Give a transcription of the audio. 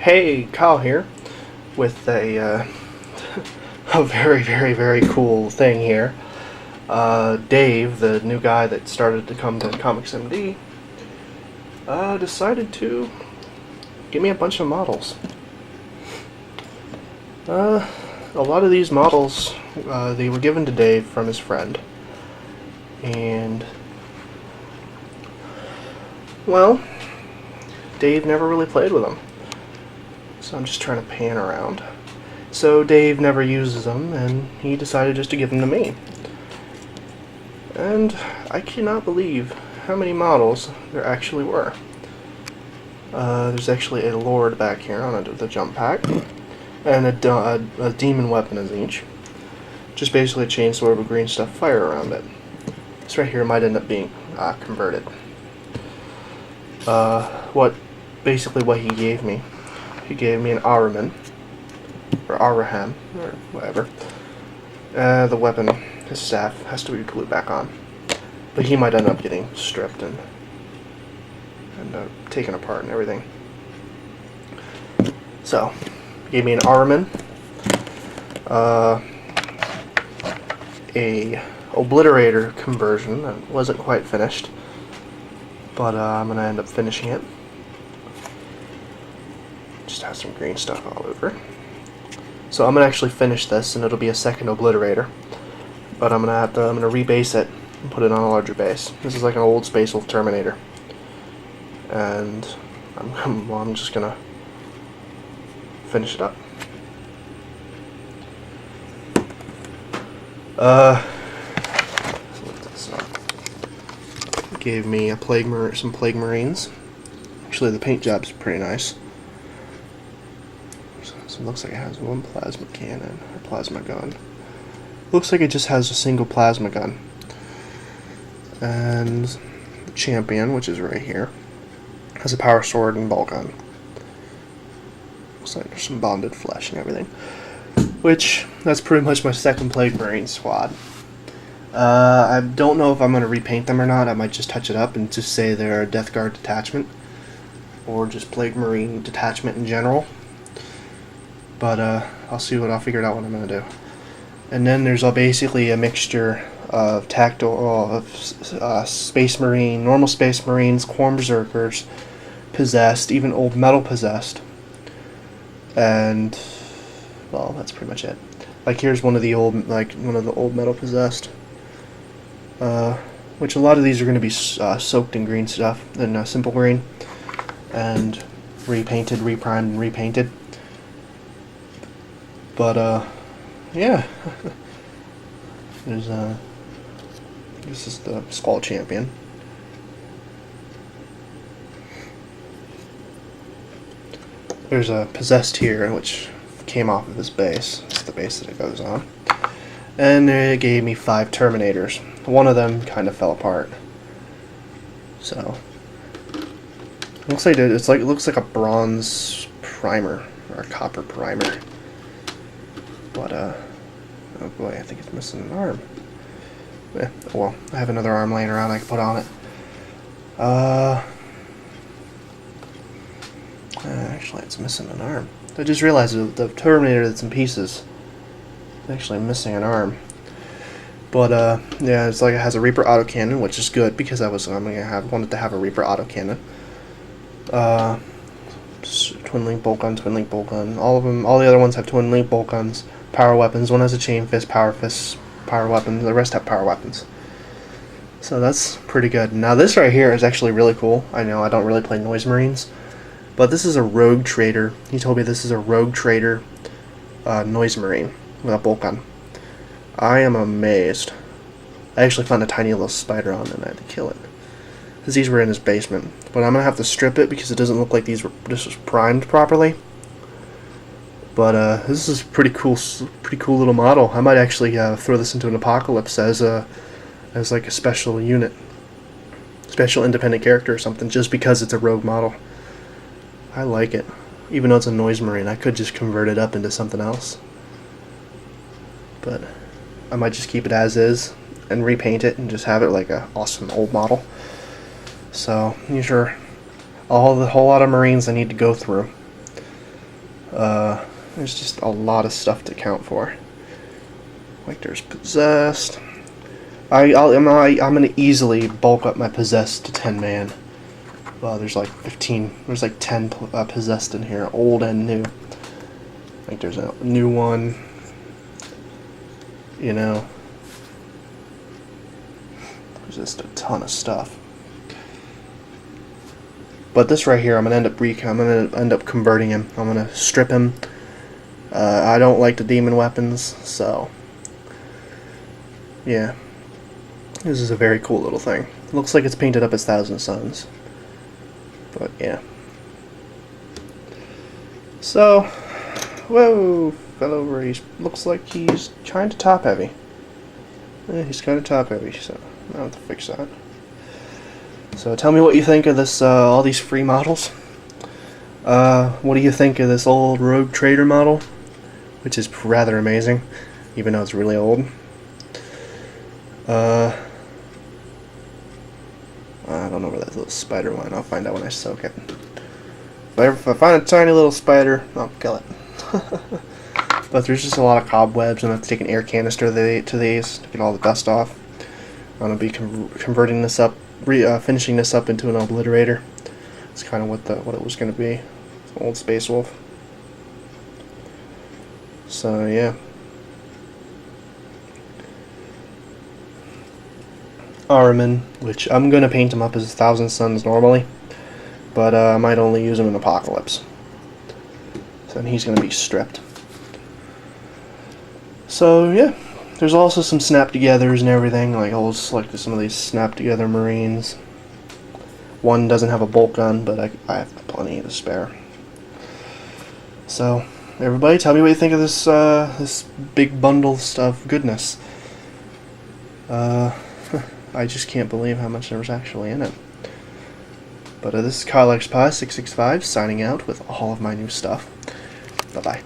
Hey, Kyle here with a very cool thing here. Dave, the new guy that started to come to Comics MD, decided to give me a bunch of models. A lot of these models, they were given to Dave from his friend. And, well, Dave never really played with them. So I'm just trying to pan around. So Dave never uses them, and he decided just to give them to me. And I cannot believe how many models there actually were. There's actually a Lord back here on the jump pack, and a demon weapon is each. Just basically a chainsaw with green stuff fire around it. This right here might end up being converted. What he gave me. He gave me an Araman, or Araham, or whatever. The weapon, his staff, has to be glued back on. But he might end up getting stripped and taken apart and everything. So, he gave me an Araman, a Obliterator conversion that wasn't quite finished, but I'm going to end up finishing it. Just has some green stuff all over. So I'm gonna actually finish this, and it'll be a second Obliterator. But I'm gonna rebase it and put it on a larger base. This is like an old Space Wolf Terminator, and I'm just gonna finish it up. So look this up. Gave me some Plague Marines. Actually, the paint job's pretty nice. So it looks like it has one plasma cannon, or plasma gun. Looks like it just has a single plasma gun. And the Champion, which is right here, has a power sword and ball gun. Looks like there's some bonded flesh and everything. That's pretty much my second Plague Marine squad. I don't know if I'm going to repaint them or not. I might just touch it up and just say they're a Death Guard detachment, or just Plague Marine detachment in general. But I'll figure it out what I'm going to do. And then there's basically a mixture of Space Marine, normal Space Marines, Quorum Berserkers, Possessed, even Old Metal Possessed. And, well, that's pretty much it. Like, here's one of the old Metal Possessed. Which a lot of these are going to be soaked in green stuff, in simple green. And repainted, reprimed, and repainted. But, yeah. This is the Skull Champion. There's a Possessed here, which came off of his base. It's the base that it goes on. And it gave me 5 Terminators. One of them kind of fell apart. So, it looks like a bronze primer, or a copper primer. But, oh boy, I think it's missing an arm. Yeah, well, I have another arm laying around I can put on it. Actually, it's missing an arm. I just realized the Terminator that's in pieces is actually missing an arm. But, yeah, it's like it has a Reaper autocannon, which is good, because wanted to have a Reaper autocannon. Twin link bolt gun. All the other ones have twin link bolt guns. Power weapons. One has a chain fist, power weapons. The rest have power weapons. So that's pretty good. Now this right here is actually really cool. I know I don't really play Noise Marines, but this is a Rogue Trader. He told me this is a Rogue Trader Noise Marine with a bolt gun. I am amazed. I actually found a tiny little spider on it and I had to kill it, because these were in his basement. But I'm gonna have to strip it because it doesn't look like this was primed properly. But this is pretty cool little model. I might actually throw this into an Apocalypse as like a special unit, special independent character or something, just because it's a rogue model. I like it. Even though it's a Noise Marine, I could just convert it up into something else. But I might just keep it as is and repaint it and just have it like a awesome old model. So, these are a whole lot of Marines I need to go through. There's just a lot of stuff to count for. Like there's possessed. I'm gonna easily bulk up my possessed to 10 man. Well, there's like 15. There's like 10 possessed in here, old and new. Like there's a new one. You know, there's just a ton of stuff. But this right here, I'm gonna end up converting him. I'm gonna strip him. I don't like the demon weapons, so yeah. This is a very cool little thing. Looks like it's painted up as Thousand Suns. But yeah. So, whoa, fell over. He looks like he's kind of top heavy. Yeah, he's kind of top heavy, so I'll have to fix that. So tell me what you think of this, all these free models. What do you think of this old Rogue Trader model? Which is rather amazing, even though it's really old. I don't know where that little spider went. I'll find out when I soak it. If I find a tiny little spider, I'll kill it. But there's just a lot of cobwebs, and I have to take an air canister to these to get all the dust off. I'm going to be converting this up, finishing this up into an obliterator. It's kind of what it was going to be. It's an old Space Wolf. So yeah. Ahriman, which I'm going to paint him up as 1,000 Suns normally, but I might only use him in Apocalypse. So then he's going to be stripped. So yeah, there's also some snap-togethers and everything. Like I'll select some of these snap-together Marines. One doesn't have a bolt gun, but I have plenty to spare. So everybody, tell me what you think of this this big bundle of goodness. I just can't believe how much there was actually in it. But this is KyleXPie665 signing out with all of my new stuff. Bye-bye.